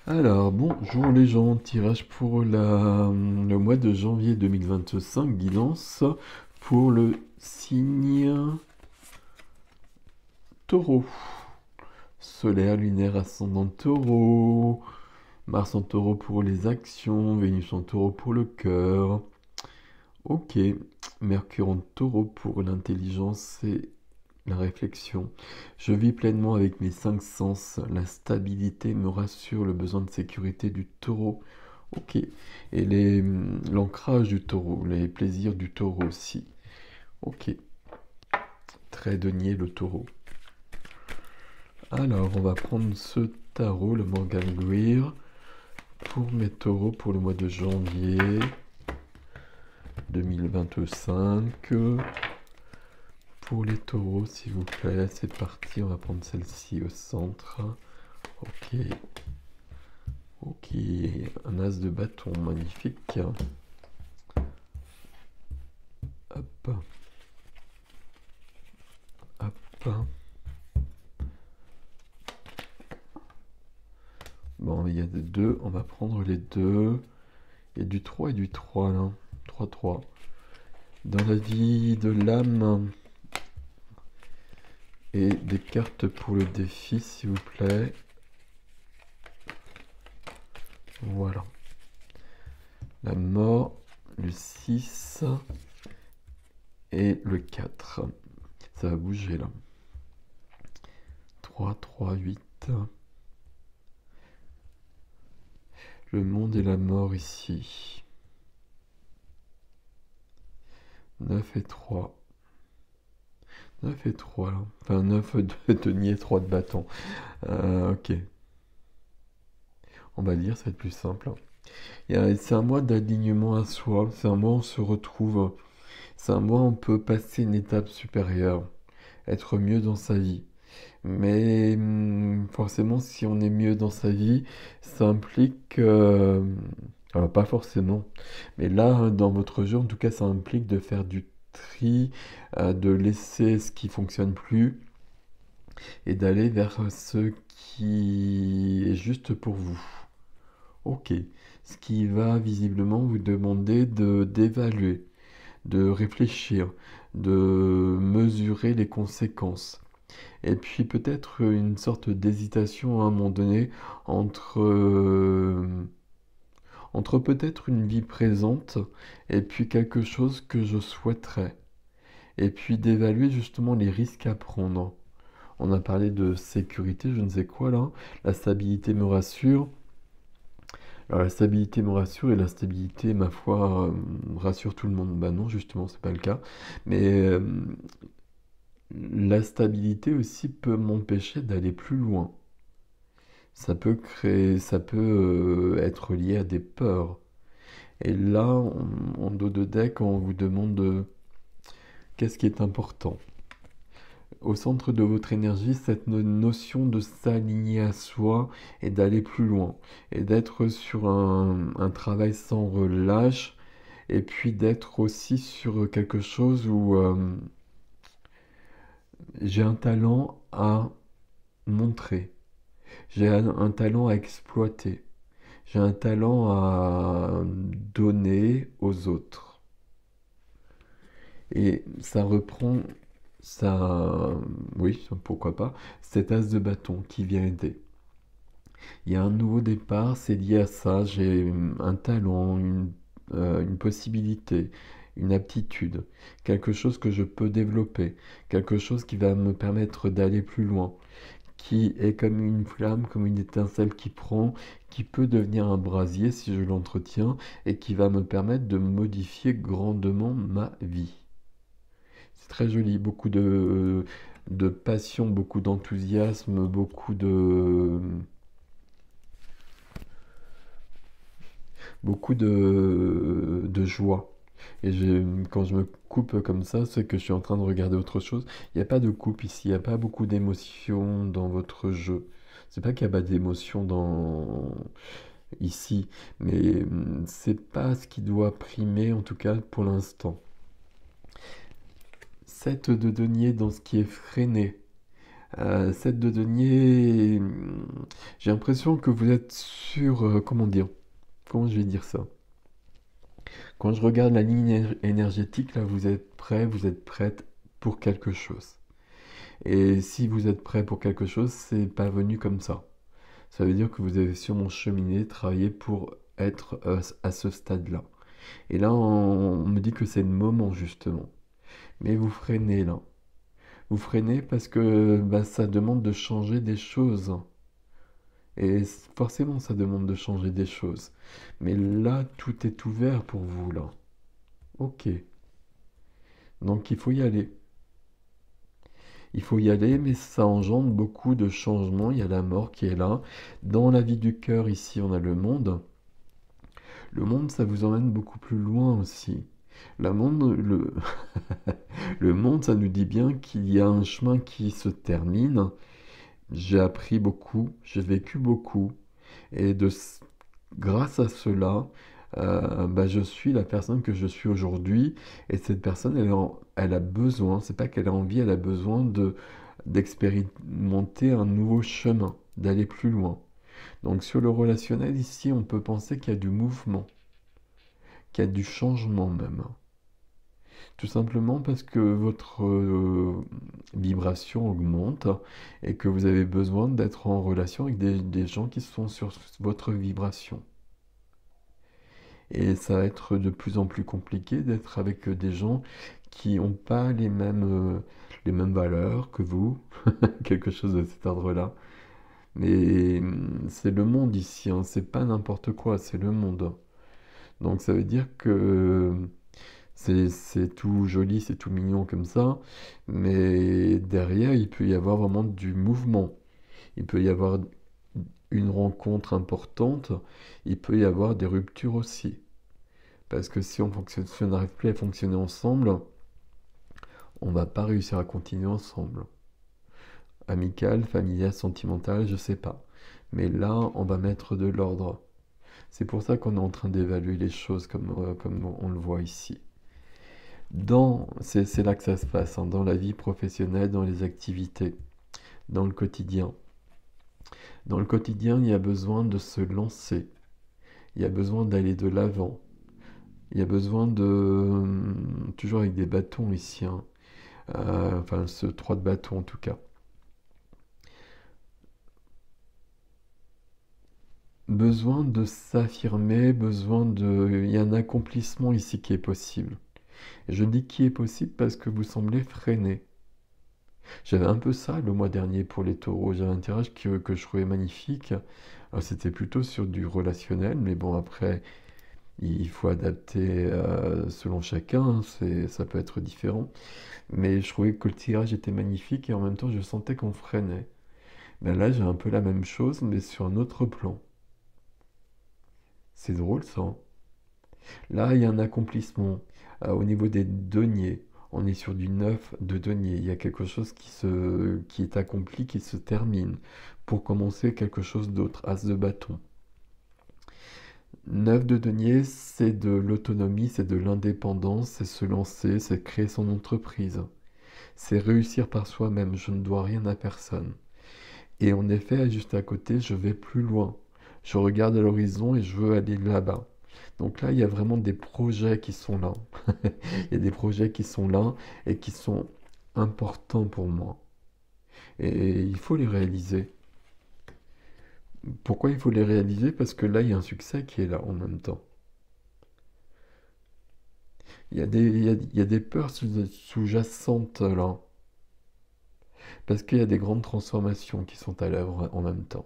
Alors, bonjour les gens, tirage pour le mois de janvier 2025, guidance pour le signe taureau. Solaire, lunaire, ascendant taureau, Mars en taureau pour les actions, Vénus en taureau pour le cœur. Ok, Mercure en taureau pour l'intelligence et la réflexion. Je vis pleinement avec mes cinq sens. La stabilité me rassure, le besoin de sécurité du taureau. Ok. Et l'ancrage du taureau, les plaisirs du taureau aussi. Ok. Très denier le taureau. Alors, on va prendre ce tarot, le Morgan Greer, pour mes taureaux pour le mois de janvier 2025. Pour les taureaux, s'il vous plaît, c'est parti. On va prendre celle-ci au centre. Ok. Ok. Un as de bâton, magnifique. Hop. Hop. Bon, il y a des deux. On va prendre les deux. Il y a du 3 et du 3 là. 3, 3. Dans la vie de l'âme. Et des cartes pour le défi, s'il vous plaît. Voilà. La mort, le 6 et le 4. Ça va bouger là. 3, 3, 8. Le monde et la mort ici. 9 et 3. 9 et 3 là. Enfin 9 de denier, 3 de bâton. Ok. On va lire, ça va être plus simple. C'est un mois d'alignement à soi. C'est un mois où on se retrouve. C'est un mois où on peut passer une étape supérieure. Être mieux dans sa vie. Mais forcément, si on est mieux dans sa vie, ça implique... alors, pas forcément. Mais là, dans votre jeu, en tout cas, ça implique de faire du tri, de laisser ce qui fonctionne plus et d'aller vers ce qui est juste pour vous. Ok. Ce qui va visiblement vous demander d'évaluer, de réfléchir, de mesurer les conséquences. Et puis peut-être une sorte d'hésitation à un moment donné entre, entre peut-être une vie présente et puis quelque chose que je souhaiterais. Et puis d'évaluer justement les risques à prendre. On a parlé de sécurité, je ne sais quoi là. La stabilité me rassure. Alors la stabilité me rassure et la stabilité, ma foi, rassure tout le monde. Bah non, justement, c'est pas le cas. Mais la stabilité aussi peut m'empêcher d'aller plus loin. Ça peut créer, ça peut être lié à des peurs. Et là, en dos de deck, on vous demande qu'est-ce qui est important. Au centre de votre énergie, cette notion de s'aligner à soi et d'aller plus loin. Et d'être sur un travail sans relâche. Et puis d'être aussi sur quelque chose où j'ai un talent à montrer. J'ai un talent à exploiter. J'ai un talent à donner aux autres. Et ça reprend ça, oui, pourquoi pas, cet as de bâton qui vient aider. Il y a un nouveau départ, c'est lié à ça. J'ai un talent, une possibilité, une aptitude, quelque chose que je peux développer, quelque chose qui va me permettre d'aller plus loin, qui est comme une flamme, comme une étincelle qui prend, qui peut devenir un brasier si je l'entretiens, et qui va me permettre de modifier grandement ma vie. C'est très joli, beaucoup de passion, beaucoup d'enthousiasme, beaucoup de joie. Et quand je me coupe comme ça, c'est que je suis en train de regarder autre chose. Il n'y a pas de coupe ici, il n'y a pas beaucoup d'émotions dans votre jeu. C'est pas qu'il n'y a pas d'émotions dans ici, mais c'est pas ce qui doit primer, en tout cas pour l'instant. 7 de denier dans ce qui est freiné. 7 de denier, j'ai l'impression que vous êtes sur, comment dire, comment je vais dire ça? Quand je regarde la ligne énergétique, là, vous êtes prêt, vous êtes prête pour quelque chose. Et si vous êtes prêt pour quelque chose, c'est pas venu comme ça. Ça veut dire que vous avez sûrement cheminé, travaillé pour être à ce stade-là. Et là, on me dit que c'est le moment, justement. Mais vous freinez là. Vous freinez parce que bah, ça demande de changer des choses. Et forcément, ça demande de changer des choses. Mais là, tout est ouvert pour vous, là. Ok. Donc, il faut y aller. Il faut y aller, mais ça engendre beaucoup de changements. Il y a la mort qui est là. Dans la vie du cœur, ici, on a le monde. Le monde, ça vous emmène beaucoup plus loin aussi. Le monde, le monde, ça nous dit bien qu'il y a un chemin qui se termine. J'ai appris beaucoup, j'ai vécu beaucoup, et grâce à cela, bah, je suis la personne que je suis aujourd'hui. Et cette personne, elle a besoin, c'est pas qu'elle a envie, elle a besoin d'expérimenter un nouveau chemin, d'aller plus loin. Donc sur le relationnel, ici, on peut penser qu'il y a du mouvement, qu'il y a du changement même. Tout simplement parce que votre vibration augmente et que vous avez besoin d'être en relation avec des gens qui sont sur votre vibration. Et ça va être de plus en plus compliqué d'être avec des gens qui n'ont pas les mêmes valeurs que vous, quelque chose de cet ordre-là. Mais c'est le monde ici, hein, c'est pas n'importe quoi, c'est le monde. Donc ça veut dire que c'est tout joli, c'est tout mignon comme ça, mais derrière, il peut y avoir vraiment du mouvement. Il peut y avoir une rencontre importante, il peut y avoir des ruptures aussi. Parce que si on n'arrive plus à fonctionner ensemble, on va pas réussir à continuer ensemble. Amical, familial, sentimental, je sais pas. Mais là, on va mettre de l'ordre. C'est pour ça qu'on est en train d'évaluer les choses comme on le voit ici. C'est là que ça se passe, hein, dans la vie professionnelle, dans les activités, dans le quotidien. Dans le quotidien, il y a besoin de se lancer, il y a besoin d'aller de l'avant, il y a besoin toujours avec des bâtons ici, hein, enfin ce 3 de bâton en tout cas. Besoin de s'affirmer, il y a un accomplissement ici qui est possible. Et je dis qui est possible parce que vous semblez freiner. J'avais un peu ça le mois dernier pour les taureaux. J'avais un tirage que je trouvais magnifique. C'était plutôt sur du relationnel, mais bon, après, il faut adapter selon chacun. Ça peut être différent. Mais je trouvais que le tirage était magnifique et en même temps, je sentais qu'on freinait. Ben là, j'ai un peu la même chose, mais sur un autre plan. C'est drôle ça, hein. Là, il y a un accomplissement. Au niveau des deniers, on est sur du 9 de denier. Il y a quelque chose qui est accompli, qui se termine. Pour commencer quelque chose d'autre. As de bâton. 9 de denier, c'est de l'autonomie, c'est de l'indépendance, c'est se lancer, c'est créer son entreprise. C'est réussir par soi-même. Je ne dois rien à personne. Et en effet, juste à côté, je vais plus loin. Je regarde à l'horizon et je veux aller là-bas. Donc là, il y a vraiment des projets qui sont là. Il y a des projets qui sont là et qui sont importants pour moi. Et il faut les réaliser. Pourquoi il faut les réaliser? Parce que là, il y a un succès qui est là en même temps. Il y a des peurs sous-jacentes là. Parce qu'il y a des grandes transformations qui sont à l'œuvre en même temps.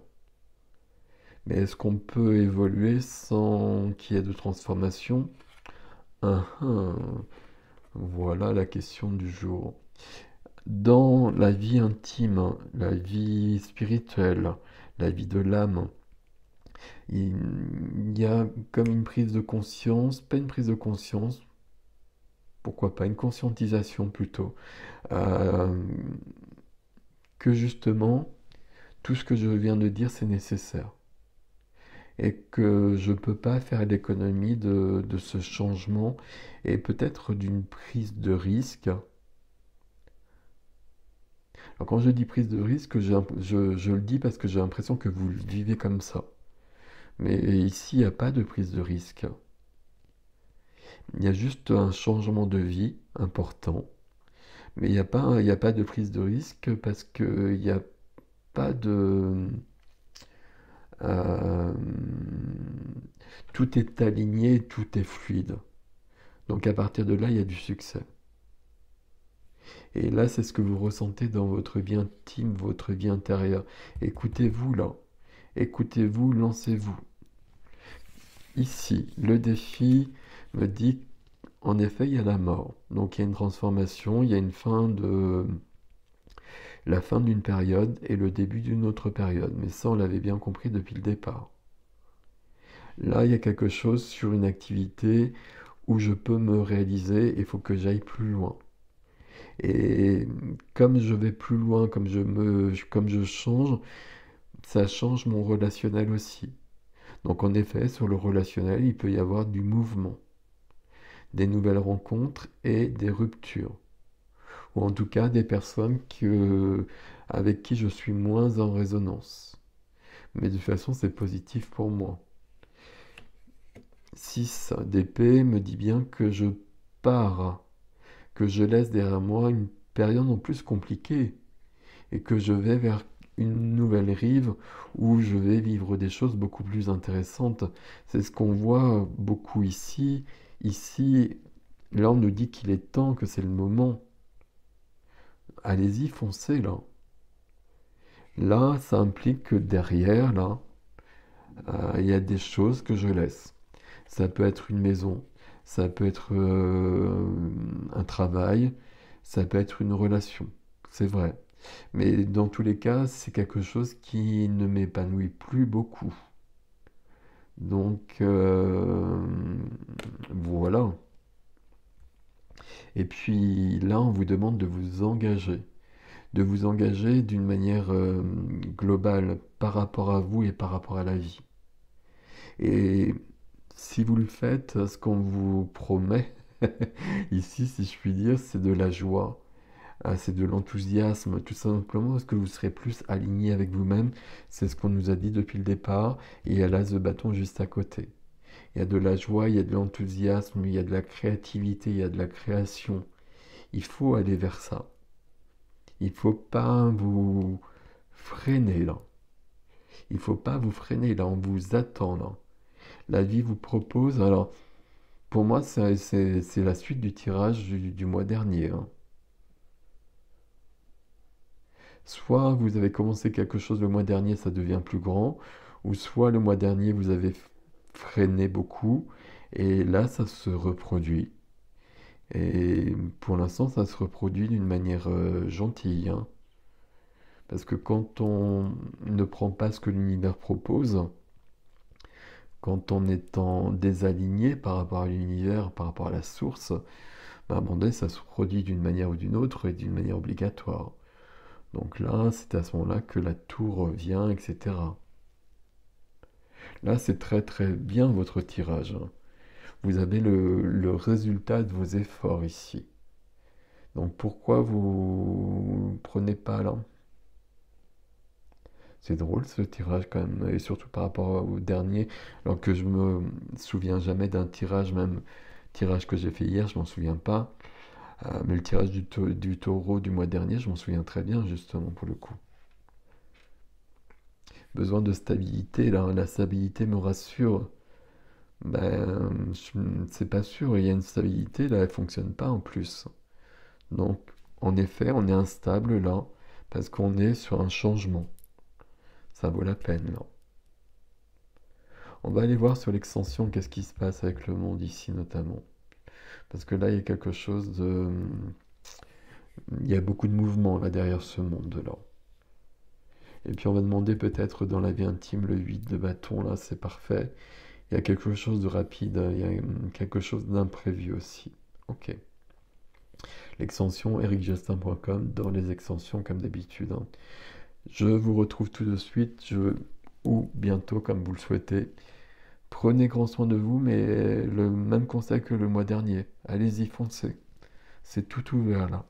Mais est-ce qu'on peut évoluer sans qu'il y ait de transformation? Ah, ah. Voilà la question du jour. Dans la vie intime, la vie spirituelle, la vie de l'âme, il y a comme une prise de conscience, pas une prise de conscience, pourquoi pas une conscientisation plutôt, euh, que justement tout ce que je viens de dire c'est nécessaire et que je ne peux pas faire l'économie de ce changement et peut-être d'une prise de risque Alors quand je dis prise de risque, je le dis parce que j'ai l'impression que vous le vivez comme ça. Mais ici, il n'y a pas de prise de risque. Il y a juste un changement de vie important. Mais il y a pas de prise de risque parce qu'il n'y a pas de... euh, tout est aligné, tout est fluide. Donc à partir de là, il y a du succès. Et là, c'est ce que vous ressentez dans votre vie intime, votre vie intérieure. Écoutez-vous là. Écoutez-vous, lancez-vous. Ici, le défi me dit, en effet, il y a la mort. Donc il y a une transformation, il y a la fin d'une période et le début d'une autre période. Mais ça, on l'avait bien compris depuis le départ. Là, il y a quelque chose sur une activité où je peux me réaliser et il faut que j'aille plus loin. Et comme je vais plus loin, comme je change, ça change mon relationnel aussi. Donc en effet, sur le relationnel, il peut y avoir du mouvement, des nouvelles rencontres et des ruptures. Ou en tout cas des personnes avec qui je suis moins en résonance. Mais de toute façon, c'est positif pour moi. 6 d'épée me dit bien que je pars, que je laisse derrière moi une période en plus compliquée et que je vais vers une nouvelle rive où je vais vivre des choses beaucoup plus intéressantes. C'est ce qu'on voit beaucoup ici. Ici, là, on nous dit qu'il est temps, que c'est le moment. Allez-y, foncez là. Là, ça implique que derrière, là, il y a des choses que je laisse. Ça peut être une maison, ça peut être un travail, ça peut être une relation. C'est vrai. Mais dans tous les cas, c'est quelque chose qui ne m'épanouit plus beaucoup. Donc, voilà. Et puis là, on vous demande de vous engager d'une manière globale par rapport à vous et par rapport à la vie. Et si vous le faites, ce qu'on vous promet, ici, si je puis dire, c'est de la joie, c'est de l'enthousiasme, tout simplement parce que vous serez plus aligné avec vous-même. C'est ce qu'on nous a dit depuis le départ. Et il y a l'as de bâton juste à côté. Il y a de la joie, il y a de l'enthousiasme, il y a de la créativité, il y a de la création. Il faut aller vers ça. Il ne faut pas vous freiner là. Il ne faut pas vous freiner là, on vous attend là. La vie vous propose, alors pour moi c'est la suite du tirage du mois dernier, hein. Soit vous avez commencé quelque chose le mois dernier, ça devient plus grand, ou soit le mois dernier vous avez freiné beaucoup, et là ça se reproduit. Et pour l'instant ça se reproduit d'une manière gentille, hein. Parce que quand on ne prend pas ce que l'univers propose, quand on est en désaligné par rapport à l'univers, par rapport à la source, bah, à un moment donné, ça se produit d'une manière ou d'une autre et d'une manière obligatoire. Donc là, c'est à ce moment-là que la tour revient, etc. Là, c'est très très bien votre tirage, hein. Vous avez le résultat de vos efforts ici. Donc pourquoi vous ne prenez pas là? C'est drôle ce tirage quand même, et surtout par rapport au dernier, alors que je me souviens jamais d'un tirage, même tirage que j'ai fait hier, je m'en souviens pas. Mais le tirage du taureau du mois dernier, je m'en souviens très bien justement pour le coup. Besoin de stabilité, là, la stabilité me rassure. Ben, c'est pas sûr, il y a une stabilité, là, elle fonctionne pas en plus. Donc, en effet, on est instable là, parce qu'on est sur un changement. Ça vaut la peine là. On va aller voir sur l'extension qu'est-ce qui se passe avec le monde ici notamment. Parce que là, il y a quelque chose de... Il y a beaucoup de mouvement là derrière ce monde-là. Et puis on va demander peut-être dans la vie intime le 8 de bâton, là c'est parfait. Il y a quelque chose de rapide, il y a quelque chose d'imprévu aussi. Ok. L'extension ericjustin.com dans les extensions comme d'habitude, hein. Je vous retrouve tout de suite, ou bientôt comme vous le souhaitez. Prenez grand soin de vous, mais le même conseil que le mois dernier. Allez-y, foncez. C'est tout ouvert là.